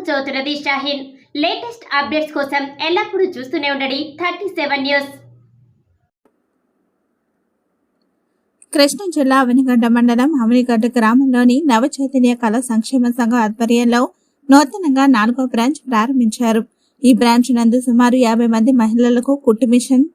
జ్యోతిరది Shaheen latest updates కోసం ఎల్లప్పుడూ చూస్తూనే ఉండండి 37 న్యూస్. కృష్ణా జిల్లా అవనిగడ్డ మండలం అవనిగడ్డ గ్రామంలోని నవచైతన్య కళా సంక్షేమ సంఘం ఆధ్వర్యంలో నూతనంగా 4వ బ్రాంచ్ ప్రారంభించారు. ఈ బ్రాంచ్ నందు సుమారు 50 మంది మహిళలకు కుట్టు మిషన్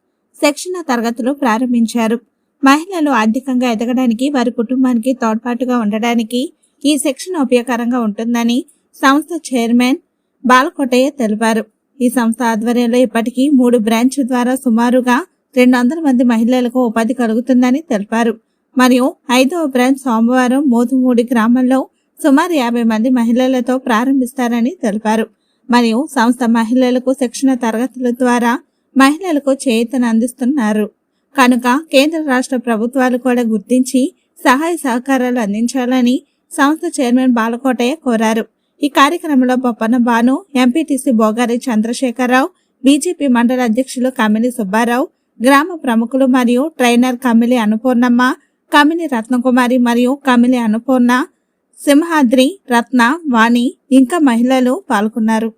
శిక్షణ తరగతులు ప్రారంభించారు. మహిళలు ఆర్థికంగా ఎదగడానికి, వారి కుటుంబానికి తోడ్పాటుగా ఉండడానికి ఈ శిక్షణ ఉపయోగకరంగా ఉంటుందని సంస్థ చైర్మన్ బాలకోటయ్య తెలిపారు. ఈ సంస్థ ఆధ్వర్యంలో ఇప్పటికీ 3 బ్రాంచ్ ద్వారా సుమారుగా 200 మంది మహిళలకు ఉపాధి కలుగుతుందని తెలిపారు. మరియు 5వ బ్రాంచ్ సోమవారం మోతుమూడి గ్రామంలో సుమారు 50 మంది మహిళలతో ప్రారంభిస్తారని తెలిపారు. మరియు సంస్థ మహిళలకు శిక్షణ తరగతుల ద్వారా మహిళలకు చేయూతను అందిస్తున్నారు కనుక కేంద్ర రాష్ట్ర ప్రభుత్వాలు కూడా గుర్తించి సహాయ సహకారాలు అందించాలని సంస్థ చైర్మన్ బాలకోటయ్య కోరారు. ఈ కార్యక్రమంలో బొప్పన భాను, ఎంపీటీసీ బోగారి చంద్రశేఖరరావు, బీజేపీ మండల అధ్యక్షులు కమిలి సుబ్బారావు, గ్రామ ప్రముఖులు మరియు ట్రైనర్ కమిలి అనుపూర్ణమ్మ, కమిలి రత్నకుమారి మరియు కమిలి అనుపూర్ణ, సింహాద్రి, రత్న, వాణి ఇంకా మహిళలు పాల్గొన్నారు.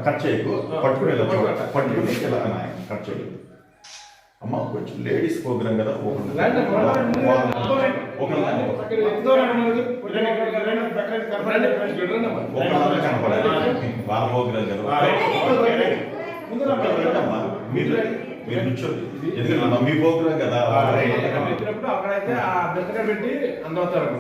కట్ చేయకు, పట్టుకుని కట్ చేయకు అమ్మ. కొంచెం లేడీస్ ప్రోగ్రామ్ కదా, వాళ్ళ ప్రోగ్రామ్ కదా, మీరు కూర్చోండి. ఎందుకంటే మీ ప్రోగ్రామ్ కదా, అక్కడైతే ఆ బెత్తగా పెట్టి అందవుతారు.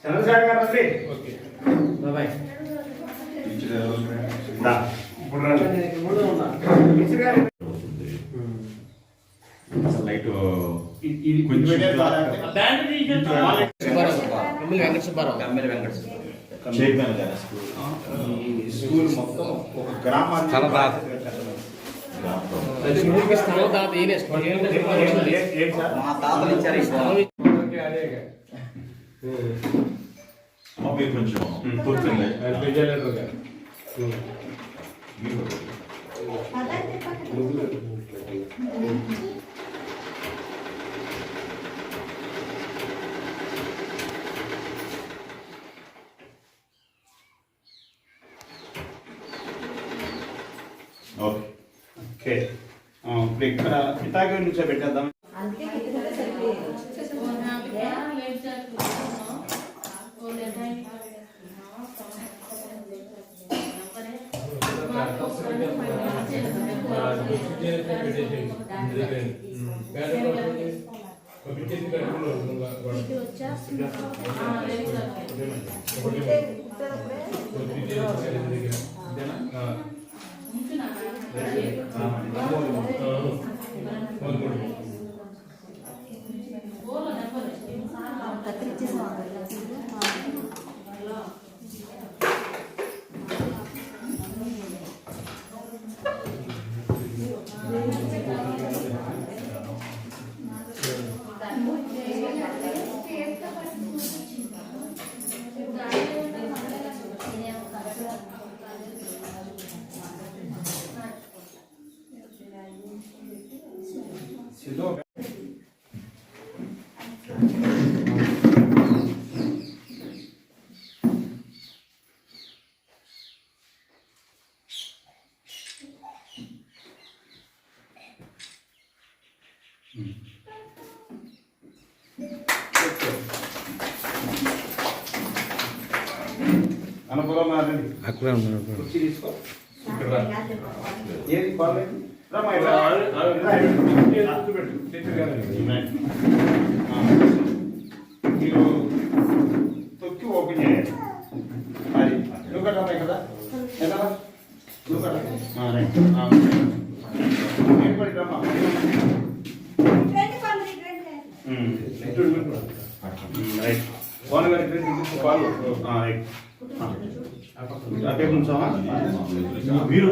చంద్రశేఖర్ గారు రండి. బాయ్. లైట్ స్కూల్ మొత్తం ఒక గ్రామాన్ని మీరు కొంచెం కూర్చోండి. ఓకే, ఇప్పుడు ఇక్కడ పితాగి నుంచో పెట్టేద్దాం. అనుకూలంగా కుర్చీ తీసుకో. ఏది బాగాలేదు. రమ్మా, ఇలా. మీరు తొక్కి ఓపెన్ చేయాలి. అది నువ్వు కట్టా కదా ఎలా నువ్వు కట్ట రైట్. ఏం పడిరమ్మా రైట్. పవన్ గారి పాలు రైట్. అదే ఉంచామా మీరు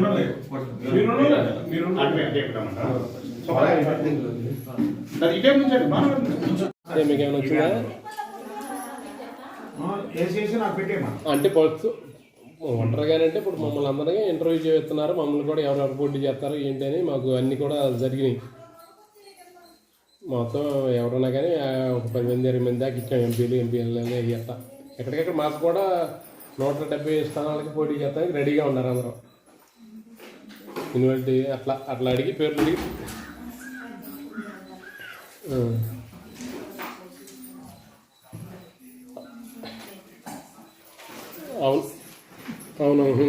ఇదే ఉంచండి బాగా మీకు ఏమైనా వచ్చిందా వేసేసి నాకు పెట్టేమా. అంటే ఒంటరిగానే అంటే ఇప్పుడు మమ్మల్ని అందరికీ ఇంటర్వ్యూ చేస్తున్నారు, మమ్మల్ని కూడా ఎవరెవరు పోటీ చేస్తారు ఏంటి అని మాకు అన్నీ కూడా జరిగినాయి. మొత్తం ఎవరన్నా కానీ ఒక 10 మంది 20 మంది దాకా ఇచ్చాం, ఎంపీలు ఎంపీఎల్ఏ చేస్తా. ఎక్కడికెక్కడ మాకు కూడా 170 స్థానాలకి పోటీ చేస్తానికి రెడీగా ఉన్నారు అందరూ. యూనివర్సిటీ అట్లా అట్లా అడిగి పేర్లు అడిగి అవును అవునవును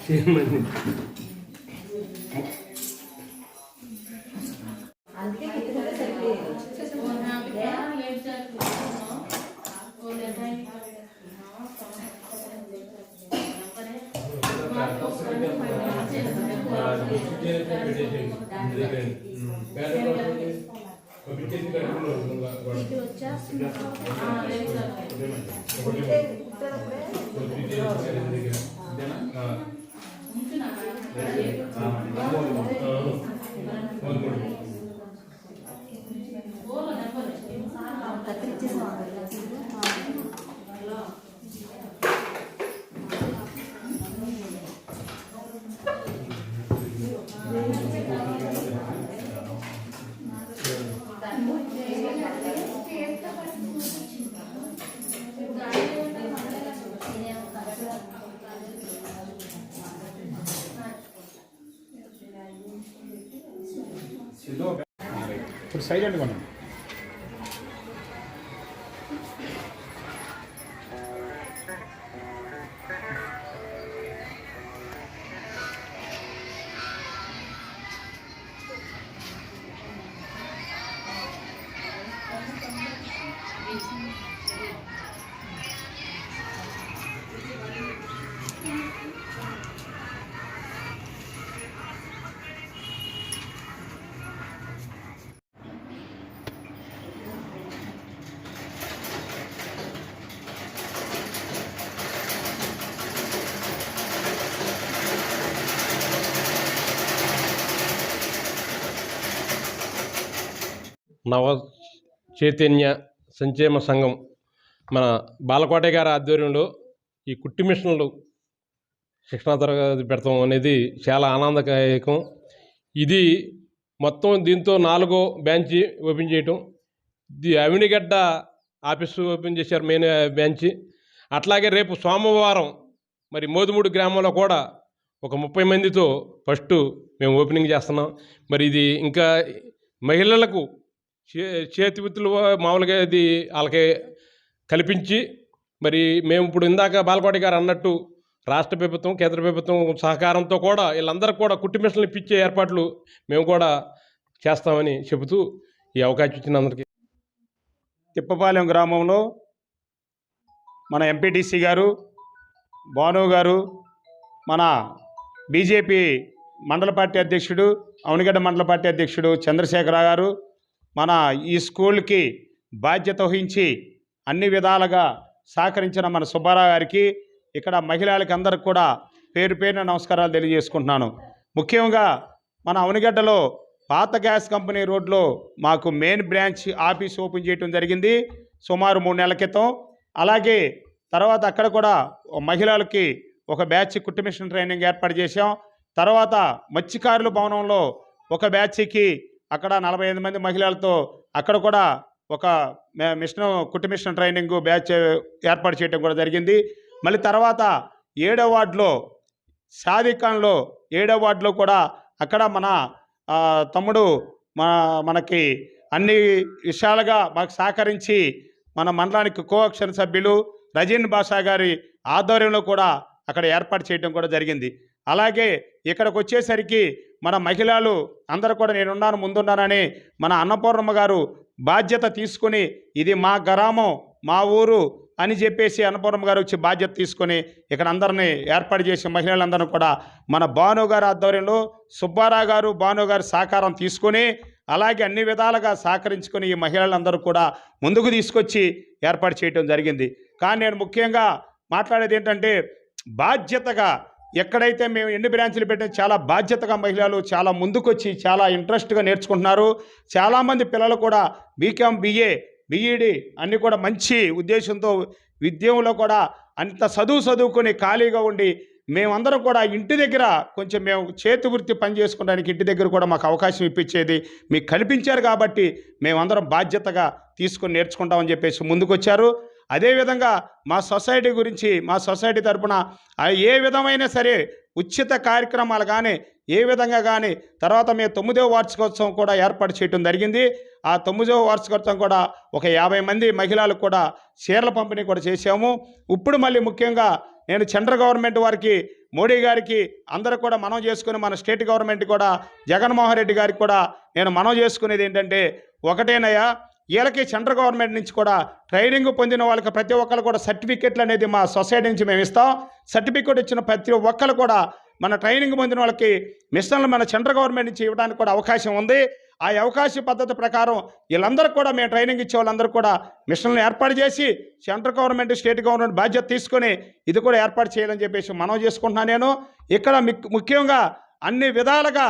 చేయమండి. ఇప్పుడు సైలెంట్గా ఉన్నాం. నవ చైతన్య సంక్షేమ సంఘం మన బాలకోట గారి ఆధ్వర్యంలో ఈ కుట్టి మిషన్లు శిక్షణా తరగతి పెడతాం అనేది చాలా ఆనందదాయకం. ఇది మొత్తం దీంతో 4వ బ్రాంచ్ ఓపెన్ చేయటం. ఇది అవినిగడ్డ ఆఫీసు ఓపెన్ చేశారు, మెయిన్ బ్రాంచ్. అట్లాగే రేపు సోమవారం మరి మోదుమూడు గ్రామంలో కూడా ఒక 30 మందితో ఫస్ట్ మేము ఓపెనింగ్ చేస్తున్నాం. మరి ఇది ఇంకా మహిళలకు చేతి వృత్తులు మామూలుగా ఇది వాళ్ళకి కల్పించి మరి మేము ఇప్పుడు ఇందాక బాలకోట గారు అన్నట్టు రాష్ట్ర ప్రభుత్వం కేంద్ర ప్రభుత్వం సహకారంతో కూడా వీళ్ళందరికీ కూడా కుట్టి మిషన్లు ఇప్పించే ఏర్పాట్లు మేము కూడా చేస్తామని చెబుతూ ఈ అవకాశం ఇచ్చిన అందరికీ. తిప్పపాలెం గ్రామంలో మన ఎంపీటీసీ గారు భాను గారు, మన బీజేపీ మండల పార్టీ అధ్యక్షుడు అవనిగడ్డ మండల పార్టీ అధ్యక్షుడు చంద్రశేఖర గారు మన ఈ స్కూల్కి బాధ్యత వహించి అన్ని విధాలుగా సహకరించిన మన సుబ్బారావు గారికి, ఇక్కడ మహిళలకి అందరికి కూడా పేరు పేరున నమస్కారాలు తెలియజేసుకుంటున్నాను. ముఖ్యంగా మన అవనిగడ్డలో పాత గ్యాస్ కంపెనీ రోడ్లో మాకు మెయిన్ బ్రాంచ్ ఆఫీస్ ఓపెన్ చేయడం జరిగింది సుమారు 3 నెలల క్రితం. అలాగే తర్వాత అక్కడ కూడా మహిళలకి ఒక బ్యాచ్ కుట్టి మిషన్ ట్రైనింగ్ ఏర్పాటు చేశాం. తర్వాత మత్స్యకారుల భవనంలో ఒక బ్యాచ్కి అక్కడ 45 మంది మహిళలతో అక్కడ కూడా ఒక మిషన్ కుట్టి మిషన్ ట్రైనింగ్ బ్యాచ్ ఏర్పాటు చేయడం కూడా జరిగింది. మళ్ళీ తర్వాత 7వ వార్డులో షాదీఖాన్లో 7వ వార్డులో కూడా అక్కడ మన తమ్ముడు మనకి అన్ని విషయాలుగా మాకు సహకరించి మన మండలానికి కోఆప్షన్ సభ్యులు రజీన్ బాషా గారి ఆధ్వర్యంలో కూడా అక్కడ ఏర్పాటు చేయడం కూడా జరిగింది. అలాగే ఇక్కడికి వచ్చేసరికి మన మహిళలు అందరూ కూడా నేనున్నాను ముందున్నానని మన అన్నపూర్ణమ్మ గారు బాధ్యత తీసుకుని ఇది మా గ్రామం మా ఊరు అని చెప్పేసి అన్నపూర్ణమ్మ గారు వచ్చి బాధ్యత తీసుకొని ఇక్కడ అందరినీ ఏర్పాటు చేసి మహిళలందరూ కూడా మన భాను గారి ఆధ్వర్యంలో సుబ్బారావు గారు భాను గారి సహకారం తీసుకొని అలాగే అన్ని విధాలుగా సహకరించుకొని ఈ మహిళలందరూ కూడా ముందుకు తీసుకొచ్చి ఏర్పాటు చేయడం జరిగింది. కానీ నేను ముఖ్యంగా మాట్లాడేది ఏంటంటే బాధ్యతగా ఎక్కడైతే మేము ఎన్ని బ్రాంచ్లు పెట్టినా చాలా బాధ్యతగా మహిళలు చాలా ముందుకొచ్చి చాలా ఇంట్రెస్ట్గా నేర్చుకుంటున్నారు. చాలామంది పిల్లలు కూడా బీకామ్ బిఏ బిఈడి అన్నీ కూడా మంచి ఉద్దేశంతో విద్యంలో కూడా అంత చదువుకొని ఖాళీగా ఉండి మేమందరం కూడా ఇంటి దగ్గర కొంచెం మేము చేతి వృత్తి పని చేసుకోవడానికి ఇంటి దగ్గర కూడా మాకు అవకాశం ఇప్పించేది మీకు కల్పించారు కాబట్టి మేమందరం బాధ్యతగా తీసుకొని నేర్చుకుంటామని చెప్పేసి ముందుకొచ్చారు. అదేవిధంగా మా సొసైటీ గురించి మా సొసైటీ తరపున ఏ విధమైన సరే ఉచిత కార్యక్రమాలు కానీ ఏ విధంగా కానీ తర్వాత మేము 9వ వార్షికోత్సవం కూడా ఏర్పాటు చేయడం జరిగింది. ఆ 9వ వార్షికోత్సవం కూడా ఒక 50 మంది మహిళలకు కూడా చీరల పంపిణీ కూడా చేశాము. ఇప్పుడు మళ్ళీ ముఖ్యంగా నేను సెంట్రల్ గవర్నమెంట్ వారికి మోడీ గారికి అందరూ కూడా మనం చేసుకుని మన స్టేట్ గవర్నమెంట్ కూడా జగన్మోహన్ రెడ్డి గారికి కూడా నేను మనం చేసుకునేది ఏంటంటే ఒకటేనయ్యా, వీళ్ళకి సెంట్రల్ గవర్నమెంట్ నుంచి కూడా ట్రైనింగ్ పొందిన వాళ్ళకి ప్రతి ఒక్కరు కూడా సర్టిఫికెట్లు అనేది మా సొసైటీ నుంచి మేము ఇస్తాం. సర్టిఫికెట్ ఇచ్చిన ప్రతి ఒక్కరు కూడా మన ట్రైనింగ్ పొందిన వాళ్ళకి మిషన్లు మన సెంట్రల్ గవర్నమెంట్ నుంచి ఇవ్వడానికి కూడా అవకాశం ఉంది. ఆ అవకాశ పద్ధతి ప్రకారం వీళ్ళందరూ కూడా మేము ట్రైనింగ్ ఇచ్చే వాళ్ళందరూ కూడా మిషన్లు ఏర్పాటు చేసి సెంట్రల్ గవర్నమెంట్ స్టేట్ గవర్నమెంట్ బాధ్యత తీసుకొని ఇది కూడా ఏర్పాటు చేయాలని చెప్పేసి మనం చేసుకుంటున్నాను. నేను ఇక్కడ ముఖ్యంగా అన్ని విధాలుగా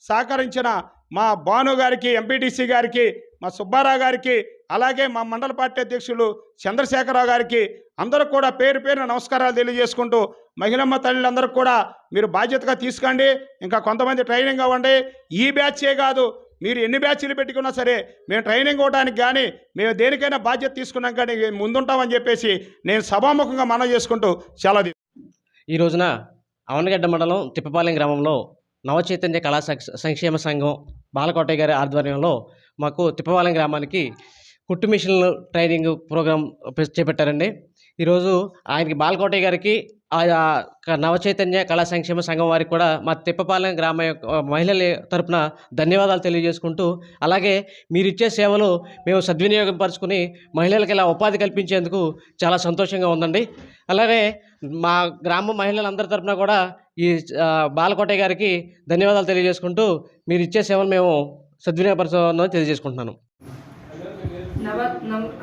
సహకరించిన మా భాను గారికి, ఎంపీటీసీ గారికి, మా సుబ్బారావు గారికి, అలాగే మా మండల పార్టీ అధ్యక్షులు చంద్రశేఖరరావు గారికి అందరూ కూడా పేరు పేరున నమస్కారాలు తెలియజేసుకుంటూ మహిళమ్మ తల్లులందరూ కూడా మీరు బాధ్యతగా తీసుకోండి. ఇంకా కొంతమంది ట్రైనింగ్ అవ్వండి. ఈ బ్యాచే కాదు, మీరు ఎన్ని బ్యాచ్లు పెట్టుకున్నా సరే మేము ట్రైనింగ్ ఇవ్వడానికి కానీ మేము దేనికైనా బాధ్యత తీసుకున్నాం కానీ ముందుంటామని చెప్పేసి నేను సభాముఖంగా మనవి చేసుకుంటూ సెలవు. ఈ రోజున అవనగడ్డ మండలం తిప్పపాలెం గ్రామంలో నవచైతన్య కళా సంక్షేమ సంఘం బాలకోటయ్య గారి ఆధ్వర్యంలో మాకు తిప్పపాలెం గ్రామానికి కుట్టు మిషన్లు ట్రైనింగ్ ప్రోగ్రాం చేపట్టారండి. ఈరోజు ఆయనకి బాలకోటయ్య గారికి నవచైతన్య కళా సంక్షేమ సంఘం వారికి కూడా మా తిప్పపాలెం గ్రామ మహిళల తరపున ధన్యవాదాలు తెలియజేసుకుంటూ, అలాగే మీరు ఇచ్చే సేవలు మేము సద్వినియోగం పరుచుకుని మహిళలకు ఇలా ఉపాధి కల్పించేందుకు చాలా సంతోషంగా ఉందండి. అలాగే మా గ్రామ మహిళలందరి తరపున కూడా ఈ బాలకోటయ్య గారికి ధన్యవాదాలు తెలియజేసుకుంటూ మీరు ఇచ్చే సేవలు మేము సద్వినియోగపరచాలని తెలియజేసుకుంటున్నాను.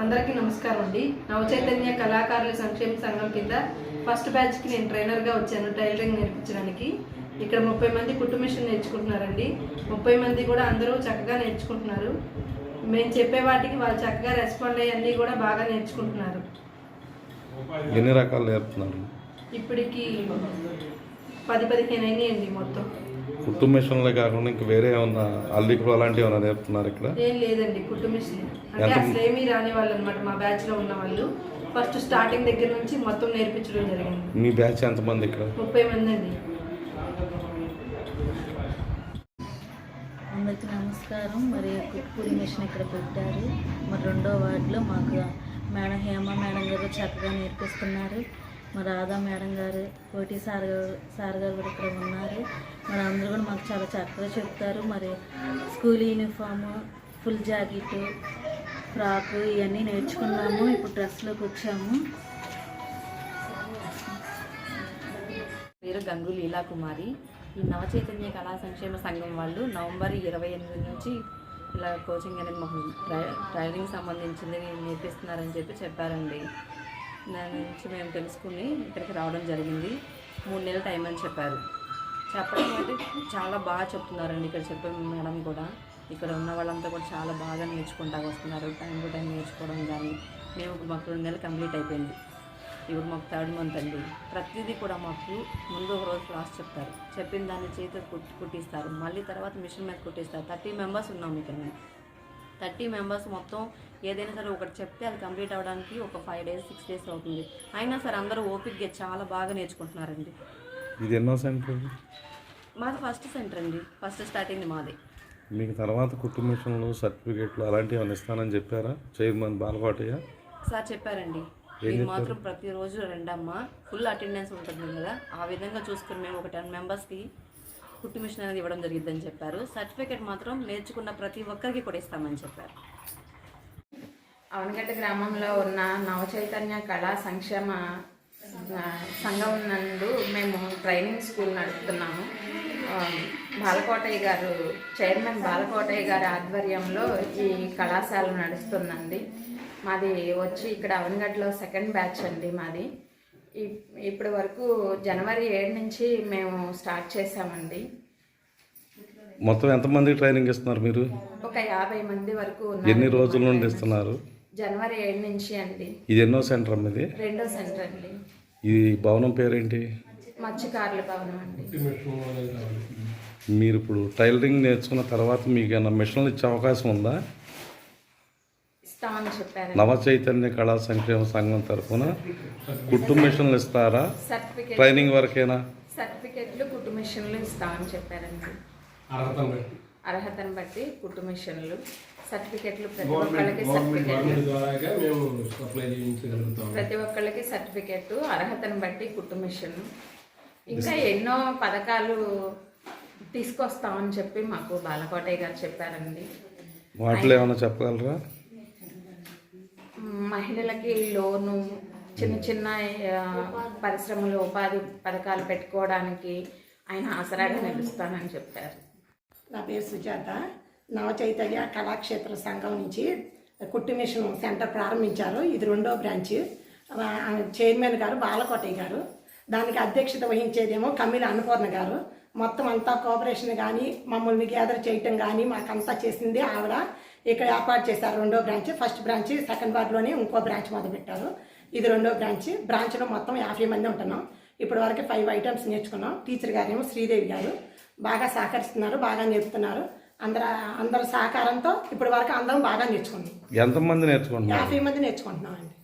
అందరికీ నమస్కారం అండి. నవచైతన్య కళాకారుల సంక్షేమ సంఘం కింద ఫస్ట్ బ్యాచ్కి నేను ట్రైనర్గా వచ్చాను టైలరింగ్ నేర్పించడానికి. ఇక్కడ 30 మంది కుట్టు మిషన్ నేర్చుకుంటున్నారండి. 30 మంది కూడా అందరూ చక్కగా నేర్చుకుంటున్నారు. మేము చెప్పే వాటికి వాళ్ళు చక్కగా రెస్పాండ్ అయ్యి అన్నీ కూడా బాగా నేర్చుకుంటున్నారు. ఎన్ని రకాలు నేర్పుతున్నారు? ఇప్పటికి 10-15 అయినాయండి మొత్తం. కుట్టు మిషన్లే కాకుండా ఇంకా వేరే ఏమన్నా అల్లికలు అలాంటివి ఏమైనా నేర్పుతున్నారు ఇక్కడ? ఏం లేదండి, కుట్టు మిషన్ అంటే అసలు ఏమీ రాని వాళ్ళు అనమాట. మా బ్యాచ్లో ఉన్న వాళ్ళు ఫస్ట్ స్టార్టింగ్ దగ్గర నుంచి మొత్తం నేర్పించడం జరిగింది. మీ బ్యాచ్ ఎంతమంది ఇక్కడ? 30 మంది అండి. అందరికీ నమస్కారం. మరి కుట్టుపూడి మిషన్ ఇక్కడ పెట్టారు. మరి 2వ వార్డులో మాకు మేడం హేమ మేడం గారు చక్కగా నేర్పిస్తున్నారు. మరి రాధా మేడం గారు, కోటి సార్ గారు కూడా ఇక్కడ ఉన్నారు. మరి అందరూ కూడా మాకు చాలా చక్కగా చెప్తారు. మరి school uniform, full jacket, frock ఇవన్నీ నేర్చుకున్నాము. ఇప్పుడు డ్రెస్లోకి వచ్చాము. పేరు గంగు లీలా కుమారి. ఈ నవచైతన్య కళా సంక్షేమ సంఘం వాళ్ళు నవంబర్ 28 నుంచి ఇలా కోచింగ్ అనేది మాకు ట్రైనింగ్ సంబంధించింది నేర్పిస్తున్నారని చెప్పారండి. దాని నుంచి మేము తెలుసుకుని ఇక్కడికి రావడం జరిగింది. 3 నెలల టైం అని చెప్పారు. చెప్పడం అయితే చాలా బాగా చెప్తున్నారండి. ఇక్కడ చెప్పే మేడం కూడా ఇక్కడ ఉన్న వాళ్ళంతా కూడా చాలా బాగా నేర్చుకుంటూ వస్తున్నారు. టైం టు టైం నేర్చుకోవడం కానీ మేము ఇప్పుడు మాకు 2 నెలలు కంప్లీట్ అయిపోయింది. ఇప్పుడు మాకు 3rd మంత్ అండి. ప్రతిదీ కూడా మాకు ముందు ఒక రోజు క్లాస్ చెప్తారు. చెప్పిన దాన్ని చేతి కుట్టిస్తారు. మళ్ళీ తర్వాత మిషన్ మీద కుట్టిస్తారు. 30 మెంబర్స్ ఉన్నాం ఇక్కడ. 30 మెంబర్స్ మొత్తం ఏదైనా సరే ఒకటి చెప్తే అది కంప్లీట్ అవ్వడానికి ఒక 5 days 6 days అవుతుంది. అయినా సరే అందరూ ఓపికగా చాలా బాగా నేర్చుకుంటున్నారండి. ఇది ఎన్నో సెంటర్? మాది ఫస్ట్ సెంటర్ అండి. ఫస్ట్ స్టార్టింగ్ మాది. మీకు తర్వాత కుట్టు మిషన్లు సర్టిఫికెట్లు అలాంటివి ఏమైనా ఇస్తానని చెప్పారా చైర్మన్ బాలకోటయ్య సార్? చెప్పారండి. మీరు మాత్రం ప్రతిరోజు రండమ్మా, ఫుల్ అటెండెన్స్ ఉంటుంది కదా, ఆ విధంగా చూసుకుని మేము ఒక 10 మెంబర్స్కి కుట్టు మిషన్ అనేది ఇవ్వడం జరిగిద్దని చెప్పారు. సర్టిఫికేట్ మాత్రం నేర్చుకున్న ప్రతి ఒక్కరికి కూడా ఇస్తామని చెప్పారు. అవనగడ్డ గ్రామంలో ఉన్న నవచైతన్య కళా సంక్షేమ సంఘం నందు మేము ట్రైనింగ్ స్కూల్ నడుపుతున్నాము. బాలకోటయ్య గారు, చైర్మన్ బాలకోటయ్య గారి ఆధ్వర్యంలో ఈ కళాశాల నడుస్తుందండి. మాది వచ్చి ఇక్కడ అవనగడ్డలో 2nd బ్యాచ్ అండి మాది. ఇప్పటి వరకు జనవరి 7 నుంచి మేము స్టార్ట్ చేసామండి. మొత్తం ఎంతమందికి ట్రైనింగ్ ఇస్తున్నారు మీరు? ఒక 50 మంది వరకు ఎన్ని రోజుల నుండి ఇస్తున్నారు? జనవరి 7 నుంచి అండి. ఇది ఎన్నో సెంటర్ అమ్మది? 2వ సెంటర్ అండి. ఈ భవనం పేరేంటి? మత్స్యకారుల భవనం అండి. మీరు ఇప్పుడు టైలరింగ్ నేర్చుకున్న తర్వాత మీకు ఏమైనా మిషన్లు ఇచ్చే అవకాశం ఉందా? ఇస్తామని చెప్పారు. నవ చైతన్య కళా సంక్షేమ సంఘం తరఫున కుట్టు మిషన్లు ఇస్తారా? సర్టిఫికేట్ ట్రైనింగ్ వరకేనా? సర్టిఫికేట్లు, కుట్టు మిషన్లు ఇస్తామని చెప్పారండి. అర్హతను బట్టి కుట్టు మిషన్లు, సర్టిఫికేట్లు ప్రతి ఒక్కళ్ళకి సర్టిఫికేట్, అర్హతను బట్టి కుట్టు మిషన్, ఇంకా ఎన్నో పథకాలు తీసుకొస్తామని చెప్పి మాకు బాలకోటయ్య గారు చెప్పారండి. వాటిలో ఏమైనా చెప్పగలరా? మహిళలకి లోను, చిన్న చిన్న పరిశ్రమలు, ఉపాధి పథకాలు పెట్టుకోవడానికి ఆయన ఆసరాగా నిలుస్తానని చెప్పారు. నా పేరు సుజాత. నవచైతన్య కళాక్షేత్ర సంఘం నుంచి కుట్టు మిషన్ సెంటర్ ప్రారంభించారు. ఇది 2వ బ్రాంచ్. చైర్మన్ గారు బాలకోటయ్య గారు, దానికి అధ్యక్షత వహించేదేమో కమ్మిల అన్నపూర్ణ గారు. మొత్తం అంతా కోఆపరేషన్ కానీ మమ్మల్ని గ్యాదర్ చేయటం కానీ మాకంతా చేసింది ఆవిడ. ఇక్కడ ఏర్పాటు చేశారు 2వ బ్రాంచ్. ఫస్ట్ బ్రాంచ్ 2nd వార్డులోనే ఇంకో బ్రాంచ్ మొదలుపెట్టారు. ఇది 2వ బ్రాంచ్. బ్రాంచ్లో మొత్తం 50 మంది ఉంటున్నాం. ఇప్పటి వరకు 5 ఐటమ్స్ నేర్చుకున్నాం. టీచర్ గారేమో శ్రీదేవి గారు బాగా సహకరిస్తున్నారు, బాగా నేర్పుతున్నారు. అందరి సహకారంతో ఇప్పటి వరకు అందరం బాగా నేర్చుకున్నాం. ఎంతమంది నేర్చుకుంటున్నారు? 50 మంది నేర్చుకుంటున్నాం అండి.